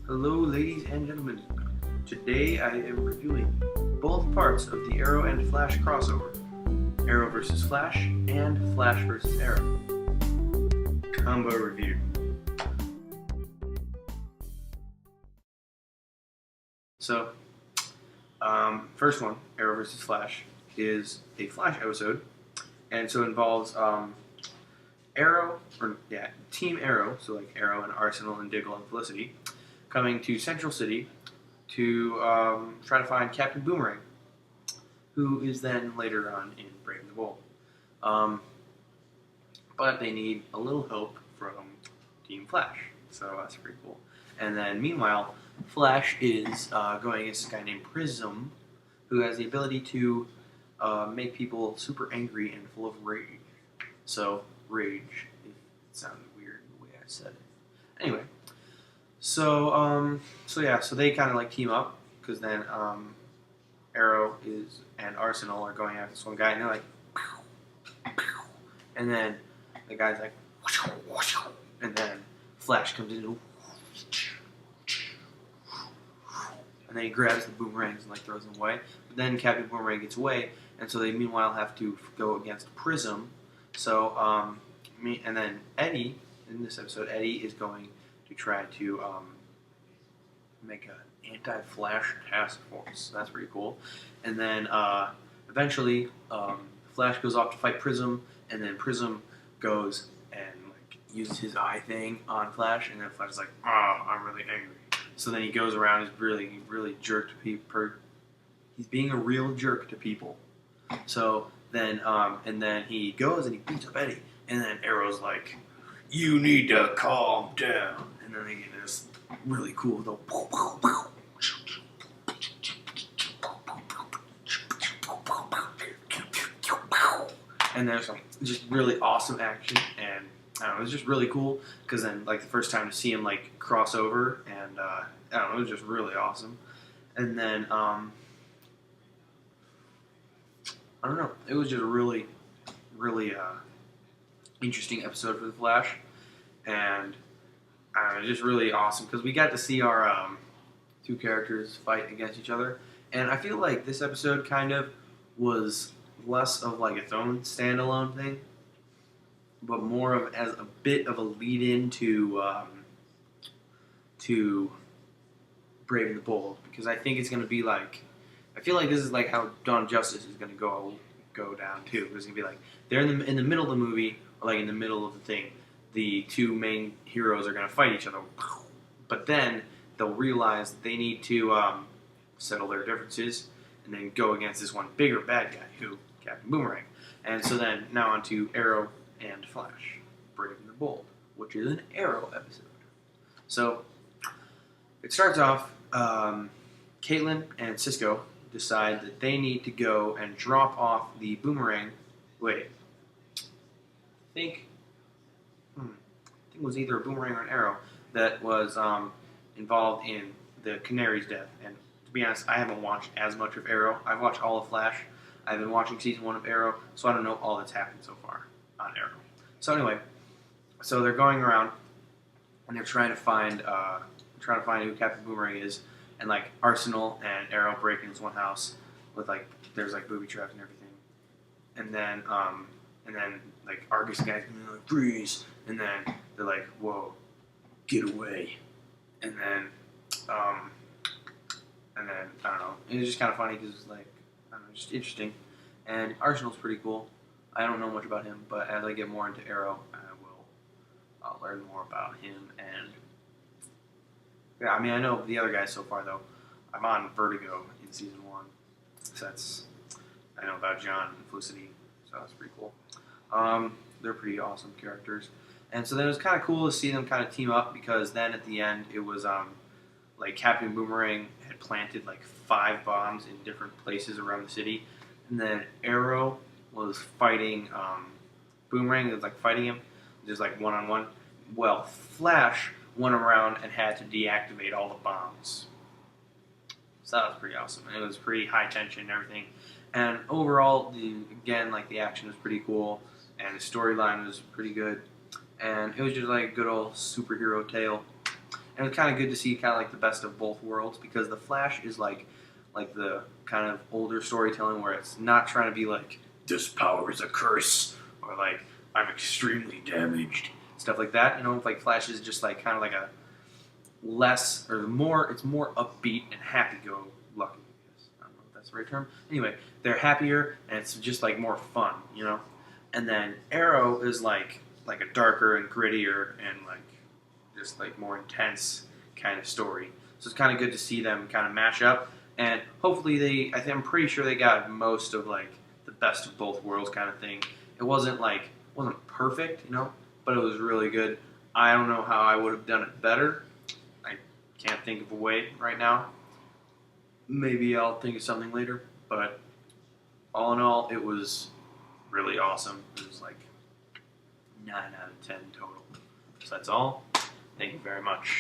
Hello, ladies and gentlemen. Today I am reviewing both parts of the Arrow and Flash crossover. Arrow vs. Flash and Flash vs. Arrow. Combo review. So, first one, Arrow vs. Flash, is a Flash episode, and so it involves Team Arrow, so like Arrow and Arsenal and Diggle and Felicity, coming to Central City to try to find Captain Boomerang, who is then later on in Brave the Bold. But they need a little help from Team Flash, so that's pretty cool. And then meanwhile, Flash is going against this guy named Prism, who has the ability to make people super angry and full of rage. So, rage, if it sounded weird the way I said it. Anyway, so they kind of like team up, because then Arrow and Arsenal are going after this one guy, and they're like, pow, pow. And then the guy's like, and then Flash comes in, and then he grabs the boomerangs and like throws them away. But then Captain Boomerang gets away, and so they meanwhile have to go against Prism. So and then Eddie, in this episode, Eddie is going to try to make an anti-Flash task force. So that's pretty cool. And then eventually, Flash goes off to fight Prism, and then Prism goes and like uses his eye thing on Flash, and then Flash is like, "Oh, I'm really angry." So then he goes around, is really jerk to people. He's being a real jerk to people. So then, and then he goes and he beats up Eddie, and then Arrow's like, "You need to calm down." And then they get this really cool little and there's some just really awesome action, and I don't know, it was just really cool, because then like the first time to see him like cross over, and I don't know, it was just really awesome. And then I don't know, it was just a really interesting episode for the Flash, and I don't know, it was just really awesome, because we got to see our two characters fight against each other, and I feel like this episode kind of was less of like its own standalone thing, but more of as a bit of a lead-in to Brave and the Bold, because I think it's going to be like, I feel like this is like how Dawn of Justice is going to go down too. It's going to be like they're in the middle of the movie, or like in the middle of the thing, the two main heroes are going to fight each other, but then they'll realize that they need to settle their differences and then go against this one bigger bad guy, who Captain Boomerang. And so then now on to Arrow and Flash, Brave and the Bold, which is an Arrow episode. So it starts off, Caitlin and Cisco decide that they need to go and drop off the boomerang. Wait, I think it was either a boomerang or an arrow that was involved in the Canary's death. And to be honest, I haven't watched as much of Arrow. I've watched all of Flash. I've been watching season 1 of Arrow, so I don't know all that's happened so far on Arrow. So anyway, so they're going around and they're trying to find who Captain Boomerang is, and like Arsenal and Arrow break into one house with like there's like booby traps and everything, and then like Argus guys like freeze, and then they're like, "Whoa, get away," and then I don't know, it was just kind of funny because it's like, I don't know, just interesting. And Arsenal's pretty cool. I don't know much about him, but as I get more into Arrow, I'll learn more about him. And yeah, I mean, I know the other guys so far though. I'm on Vertigo in season 1, so I know about John and Felicity, so that's pretty cool. They're pretty awesome characters, and so then it was kind of cool to see them kind of team up, because then at the end it was like Captain Boomerang had planted like 5 bombs in different places around the city, and then Arrow was fighting Boomerang. It was like fighting him, just like one-on-one. Well, Flash went around and had to deactivate all the bombs. So that was pretty awesome. And it was pretty high tension and everything. And overall, the action was pretty cool, and the storyline was pretty good. And it was just like a good old superhero tale. And it was kind of good to see kind of like the best of both worlds, because the Flash is like the kind of older storytelling where it's not trying to be like, this power is a curse, or like, I'm extremely damaged, stuff like that. You know, like Flash is just like kind of like a less or more. It's more upbeat and happy-go-lucky. I don't know if that's the right term. Anyway, they're happier and it's just like more fun, you know. And then Arrow is like a darker and grittier and like just like more intense kind of story. So it's kind of good to see them kind of mash up, and hopefully I'm pretty sure they got most of like the best of both worlds kind of thing. It wasn't perfect, you know, but it was really good. I don't know how I would have done it better. I can't think of a way right now. Maybe I'll think of something later, but all in all, it was really awesome. It was like 9 out of 10 total. So that's all. Thank you very much.